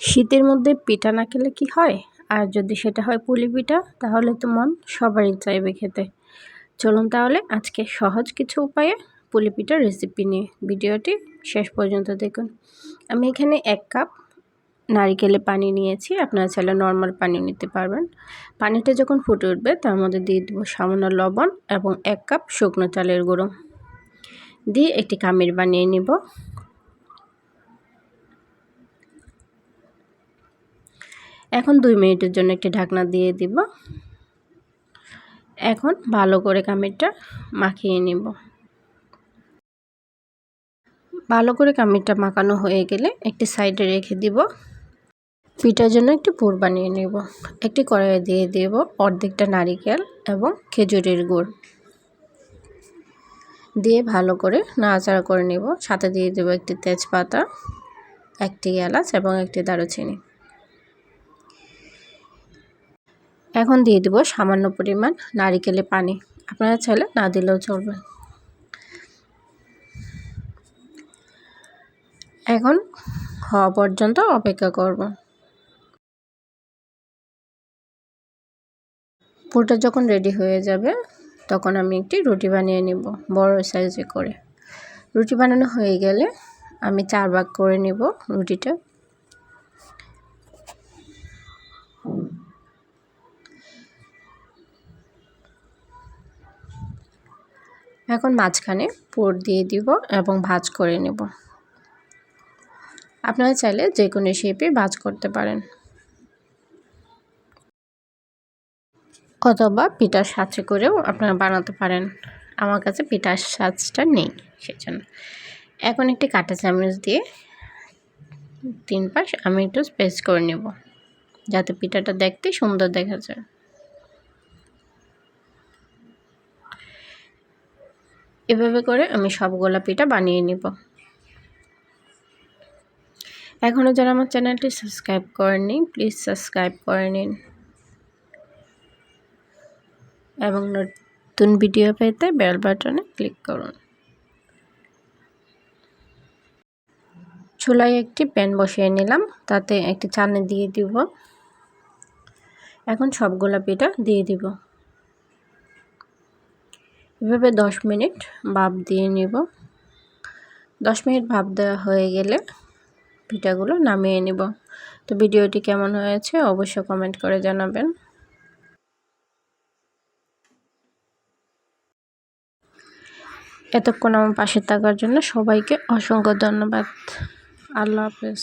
শীতের মধ্যে পিঠা না খেলে কি হয়? আর যদি সেটা হয় পুলি পিঠা, তাহলে তো মন সবারই চাইবে খেতে। চলুন তাহলে আজকে সহজ কিছু উপায়ে পুলি পিঠার রেসিপি নিয়ে ভিডিওটি শেষ পর্যন্ত দেখুন। আমি এখানে 1 কাপ নারিকেলের পানি নিয়েছি। আপনারা চাইলে নর্মাল পানি নিতে পারবেন। পানিটা যখন ফুটে উঠবে তার মধ্যে দিয়ে দেবো সামান্য লবণ এবং 1 কাপ শুকনো চালের গুঁড়ো দিয়ে একটি খামির বানিয়ে নিব। এখন 2 মিনিটের জন্য একটি ঢাকনা দিয়ে দিব। এখন ভালো করে খামিরটা মাখিয়ে নিব। ভালো করে খামিরটা মাখানো হয়ে গেলে একটি সাইডে রেখে দিব। পিঠার জন্য একটি পুর বানিয়ে নেব। একটি কড়াইয়ে দিয়ে দেব অর্ধেকটা নারিকেল এবং খেজুরের গুড় দিয়ে ভালো করে নাড়াচাড়া করে নেব। সাথে দিয়ে দেব একটি তেজপাতা, একটি এলাচ এবং একটি দারুচিনি। এখন দিয়ে দেব সামান্য পরিমাণ নারিকেলের পানি। আপনারা চাইলে না দিলেও চলবে। এখন হওয়া পর্যন্ত অপেক্ষা করব। পুরটা যখন রেডি হয়ে যাবে তখন আমি একটি রুটি বানিয়ে নেব বড় সাইজে করে। রুটি বানানো হয়ে গেলে আমি 4 ভাগ করে নেব রুটিটা। এখন মাঝখানে পুর দিয়ে দিব এবং ভাঁজ করে নেব। আপনারা চাইলে যে কোনো শেপে ভাঁজ করতে পারেন অথবা পিঠার সাঁচে করেও আপনারা বানাতে পারেন। আমার কাছে পিঠার সাঁচটা নেই সেজন্য। এখন একটি কাঁটা চামচ দিয়ে 3 পাশ আমি একটু স্পেস করে নেব যাতে পিঠাটা দেখতে সুন্দর দেখা যায়। এভাবে করে আমি সবগুলা পিঠা বানিয়ে নেব। এখনও যারা আমার চ্যানেলটি সাবস্ক্রাইব করেননি প্লিজ সাবস্ক্রাইব করে নিন এবং নতুন ভিডিও পেতে বেল বাটনে ক্লিক করুন। চুলায় একটি প্যান বসিয়ে নিলাম, তাতে একটি চালনি দিয়ে দিব। এখন সবগুলা পিঠা দিয়ে দিব। এভাবে 10 মিনিট ভাপ দিয়ে নিব। 10 মিনিট ভাপ দেওয়া হয়ে গেলে পিঠাগুলো নামিয়ে নিব। তো ভিডিওটি কেমন হয়েছে অবশ্যই কমেন্ট করে জানাবেন। এতক্ষণ আমার পাশে থাকার জন্য সবাইকে অসংখ্য ধন্যবাদ। আল্লাহ হাফেজ।